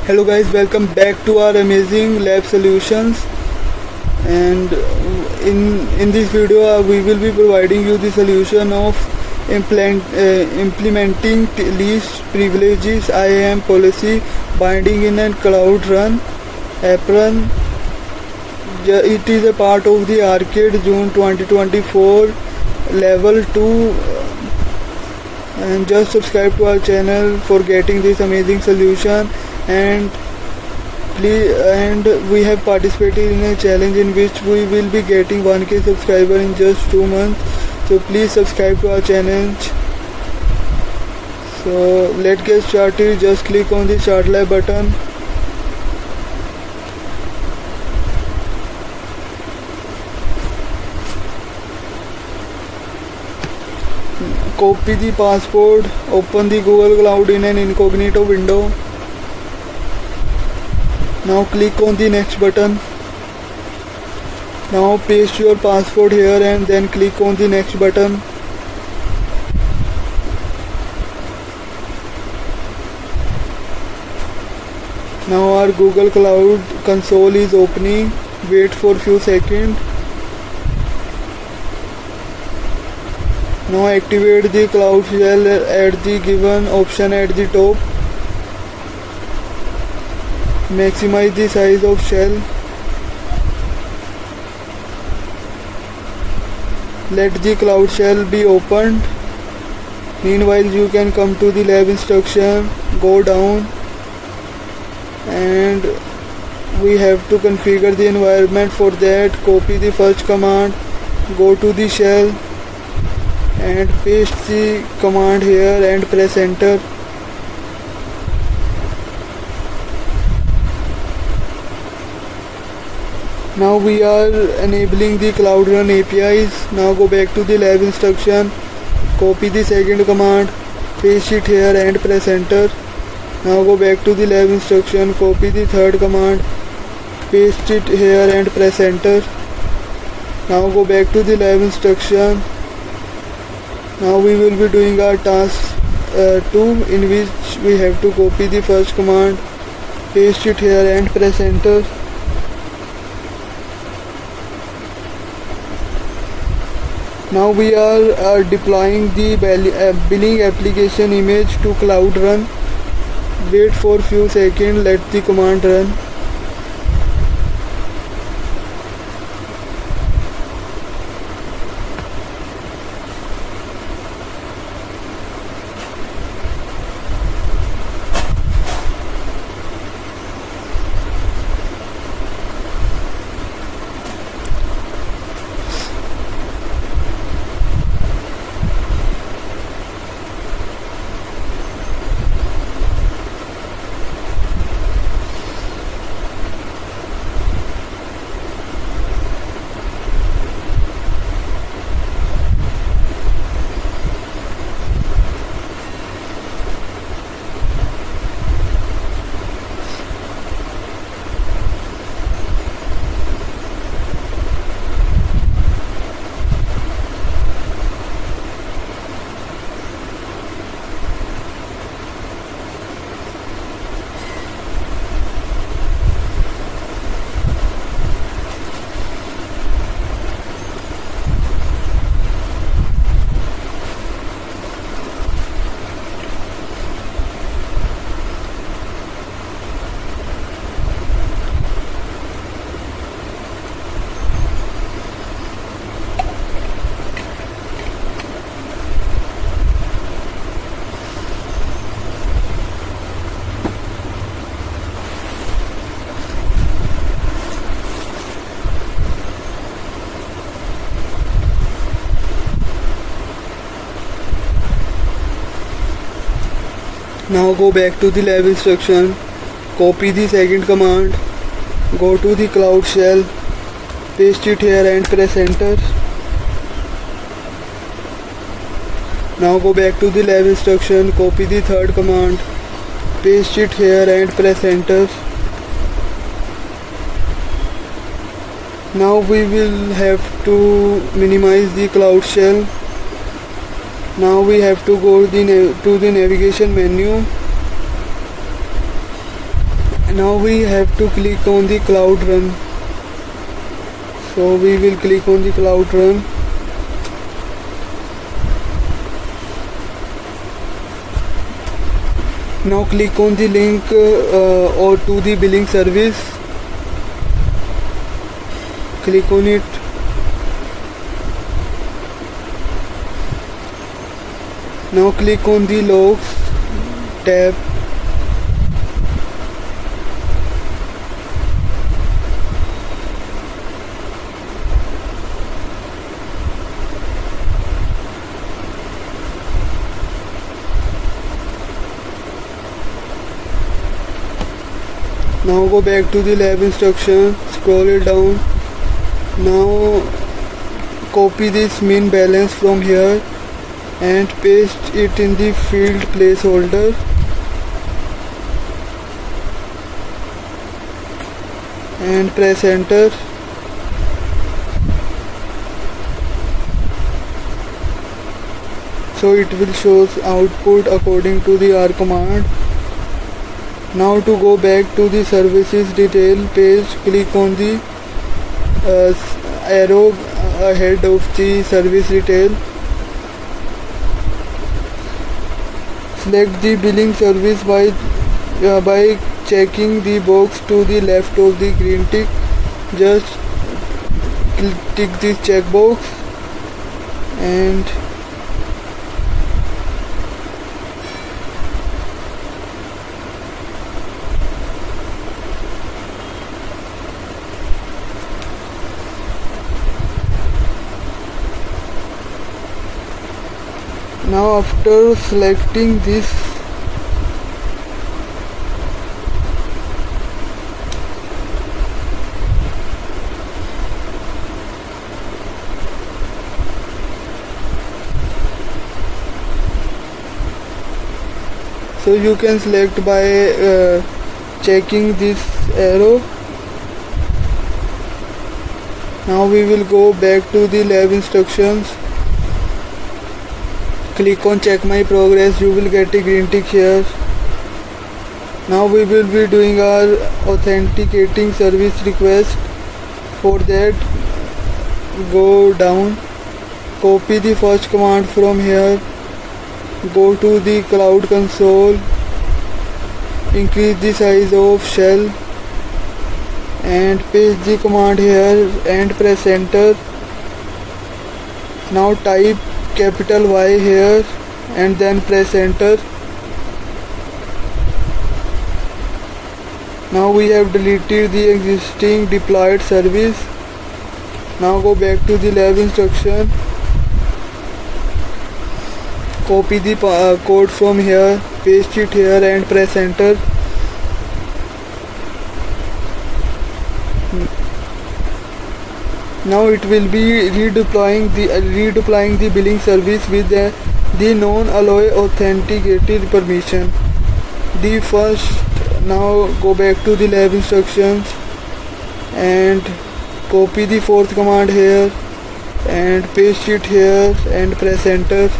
Hello guys, welcome back to our amazing lab solutions. And in this video we will be providing you the solution of implementing least privileges IAM policy binding in a Cloud Run apron. It is a part of the Arcade June 2024 level 2, and just subscribe to our channel for getting this amazing solution. And we have participated in a challenge in which we will be getting 1k subscriber in just 2 months, so please subscribe to our channel. So let's get started. Just click on the Start Lab button. Copy the password, open the Google Cloud in an incognito window. Now click on the next button. Now paste your password here and then click on the next button. Now our Google Cloud console is opening. Wait for few seconds. Now activate the Cloud Shell at the given option at the top. Maximize the size of shell. Let the Cloud Shell be opened. Meanwhile you can come to the lab instruction, go down, and we have to configure the environment. For that, copy the first command, go to the shell and paste the command here and press enter. Now we are enabling the Cloud Run APIs. Now go back to the lab instruction, copy the second command, paste it here and press enter. Now go back to the lab instruction, copy the third command, paste it here and press enter. Now go back to the lab instruction. Now we will be doing our task 2, in which we have to copy the first command, paste it here and press enter. Now we are deploying the billing application image to Cloud Run. Wait for few seconds, let the command run. Now go back to the lab instruction, copy the second command, go to the Cloud Shell, paste it here and press enter. Now go back to the lab instruction, copy the third command, paste it here and press enter. Now we will have to minimize the Cloud Shell. Now we have to go to the navigation menu Now we have to click on the Cloud Run. So we will click on the Cloud Run. Now click on the link or to the billing service. Click on it. Now click on the Logs tab. Now go back to the lab instruction, scroll it down. Now copy this min balance from here and paste it in the field placeholder. And press enter. So it will show output according to the R command. Now to go back to the services detail page, click on the arrow ahead of the service detail. Select the billing service by checking the box to the left of the green tick. Just tick this checkbox and now after selecting this, so you can select by checking this arrow. Now we will go back to the lab instructions. Click on check my progress, you will get a green tick here. Now we will be doing our authenticating service request. For that, go down, copy the first command from here, go to the cloud console, increase the size of shell and paste the command here and press enter. Now type capital Y here and then press enter. Now we have deleted the existing deployed service. Now go back to the lab instruction, copy the code from here, paste it here and press enter. Now it will be redeploying the billing service with the non-alloy authenticated permission. The first, now go back to the lab instructions and copy the fourth command here and paste it here and press enter.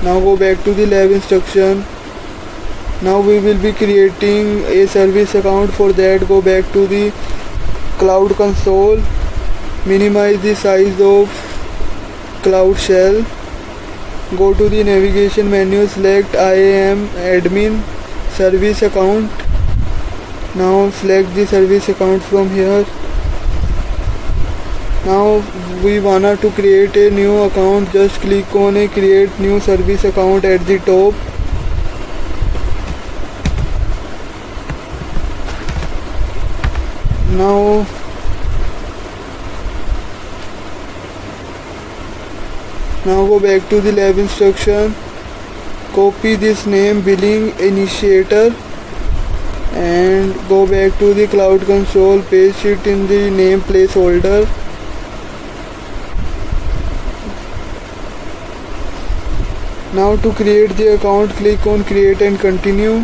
Now go back to the lab instruction. Now we will be creating a service account. For that, go back to the cloud console, minimize the size of cloud shell, go to the navigation menu, select IAM admin service account. Now select the service account from here. Now we wanna to create a new account, just click on a create new service account at the top. Now go back to the lab instruction, copy this name billing initiator and go back to the cloud console, paste it in the name placeholder. Now to create the account, click on create and continue.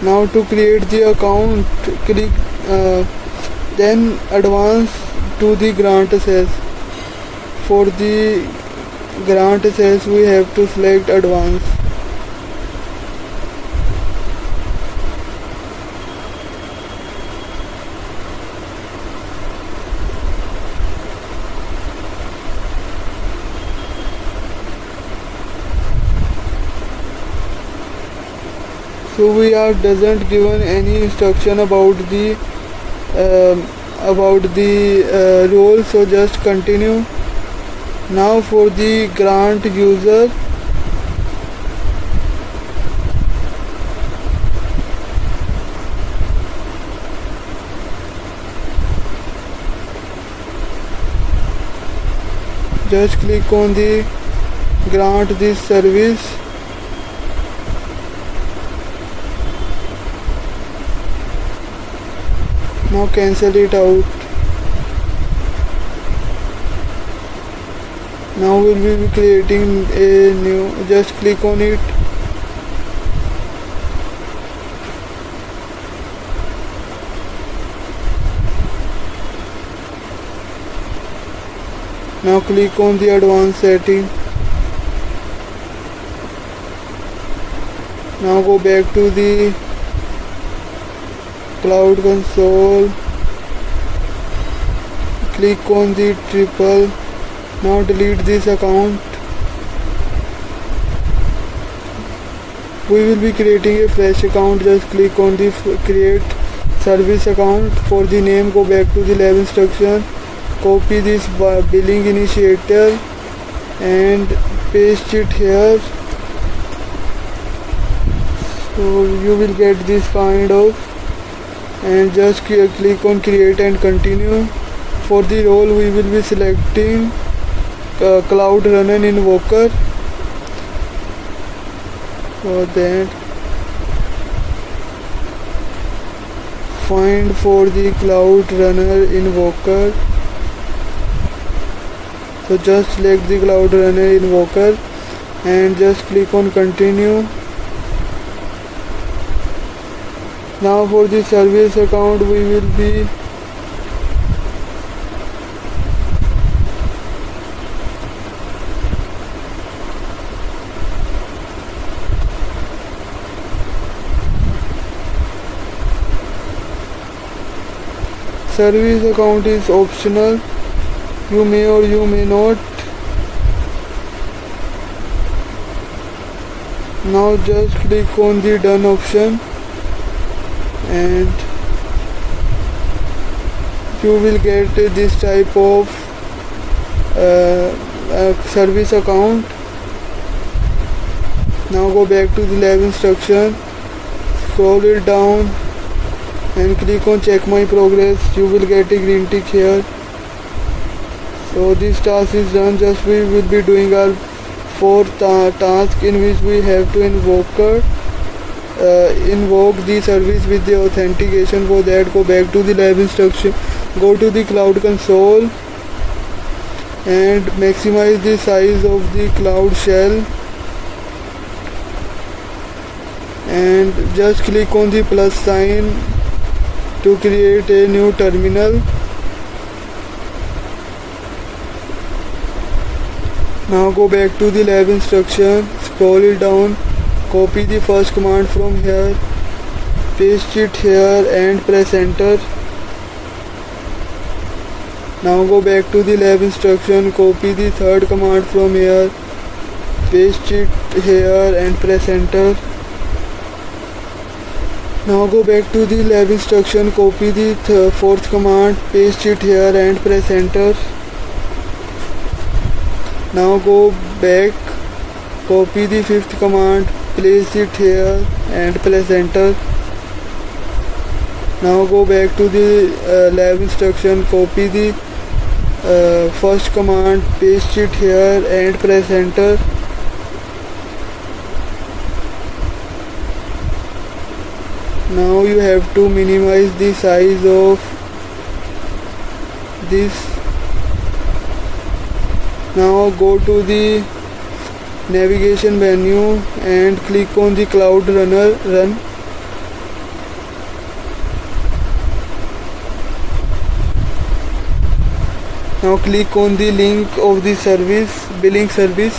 Now to create the account, click then advance to the grant access. For the grant cells we have to select advanced. So we are doesn't given any instruction about the role, so just continue. Now for the grant user, just click on the grant this service. Now cancel it out. Now we will be creating a new, just click on it. Now click on the advanced setting. Now go back to the Cloud Console, click on the triple. Now delete this account. We will be creating a fresh account. Just click on the create service account. For the name, go back to the lab instruction, copy this billing initiator and paste it here. So you will get this kind of, and just click on create and continue. For the role we will be selecting Cloud Runner Invoker. For that, find for the Cloud Runner Invoker. So just select the Cloud Runner Invoker and just click on continue. Now for the service account we will be service account is optional. You may or you may not. Now just click on the done option and you will get this type of service account. Now go back to the lab instruction, scroll it down and click on check my progress. You will get a green tick here. So this task is done. Just we will be doing our fourth task, in which we have to invoke the service with the authentication. For that, go back to the lab instruction, go to the Cloud Console and maximize the size of the Cloud Shell and just click on the plus sign to create a new terminal. Now go back to the lab instruction, scroll it down, copy the first command from here, paste it here and press enter. Now go back to the lab instruction, copy the third command from here, paste it here and press enter. Now go back to the lab instruction, copy the fourth command, paste it here and press enter. Now go back, copy the fifth command, place it here and press enter. Now go back to the lab instruction, copy the first command, paste it here and press enter. Now you have to minimize the size of this. Now go to the navigation menu and click on the Cloud Runner Run. Now click on the link of the service, billing service.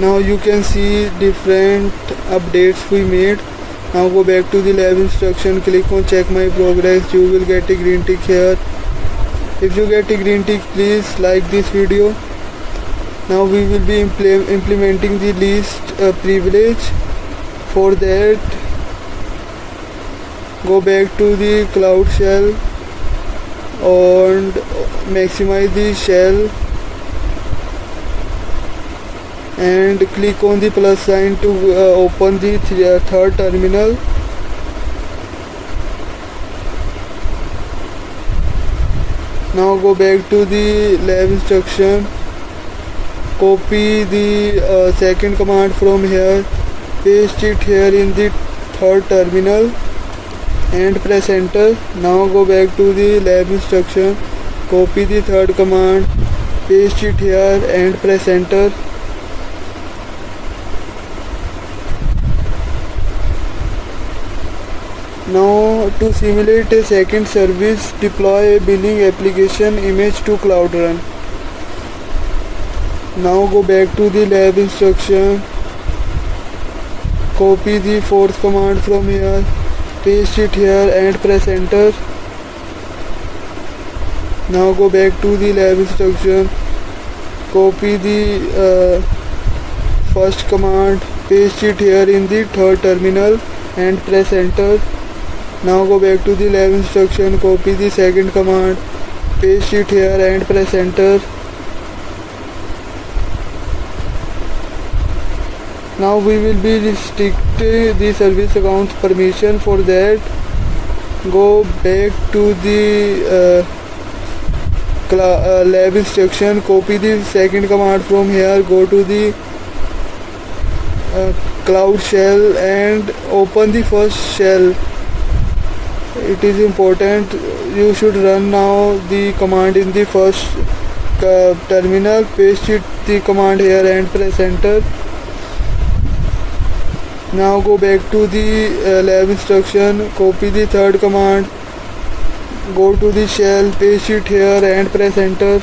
Now you can see different updates we made. Now go back to the lab instruction, click on check my progress. You will get a green tick here. If you get a green tick, please like this video. Now we will be implementing the least privilege. For that, go back to the Cloud Shell and maximize the shell and click on the plus sign to open the third terminal. Now go back to the lab instruction, copy the second command from here, paste it here in the third terminal and press enter. Now go back to the lab instruction, copy the third command, paste it here and press enter. Now to simulate a second service, deploy a billing application image to Cloud Run. Now go back to the lab instruction, copy the fourth command from here, paste it here and press enter. Now go back to the lab instruction, copy the first command, paste it here in the third terminal and press enter. Now go back to the lab instruction, copy the second command, paste it here and press enter. Now we will be restrict the service account permission. For that, go back to the lab instruction, copy the second command from here, go to the Cloud Shell and open the first shell. It is important, you should run now the command in the first terminal, paste it the command here and press enter. Now go back to the lab instruction, copy the third command, go to the shell, paste it here and press enter.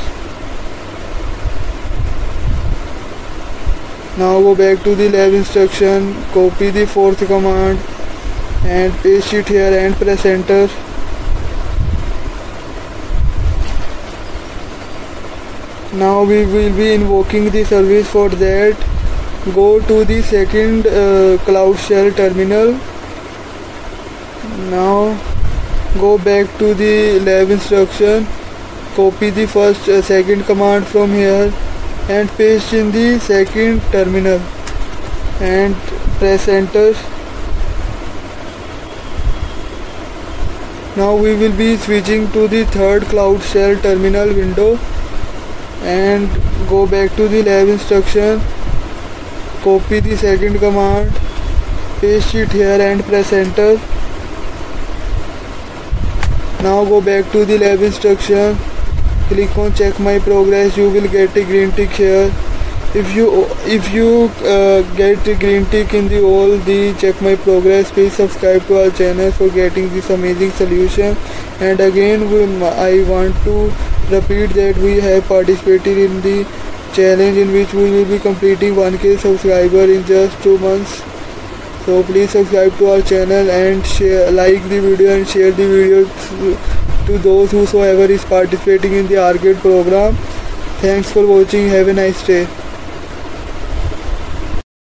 Now go back to the lab instruction, copy the fourth command and paste it here and press enter. Now we will be invoking the service. For that, go to the second Cloud Shell terminal. Now go back to the lab instruction, copy the second command from here and paste in the second terminal and press enter. Now we will be switching to the third Cloud Shell terminal window and go back to the lab instruction, copy the second command, paste it here and press enter. Now go back to the lab instruction, click on check my progress. You will get a green tick here. If you get a green tick in the all the check my progress, please subscribe to our channel for getting this amazing solution. And again, I want to repeat that we have participated in the challenge in which we will be completing 1K subscriber in just 2 months. So please subscribe to our channel and like the video and share the video to those whosoever is participating in the arcade program. Thanks for watching. Have a nice day.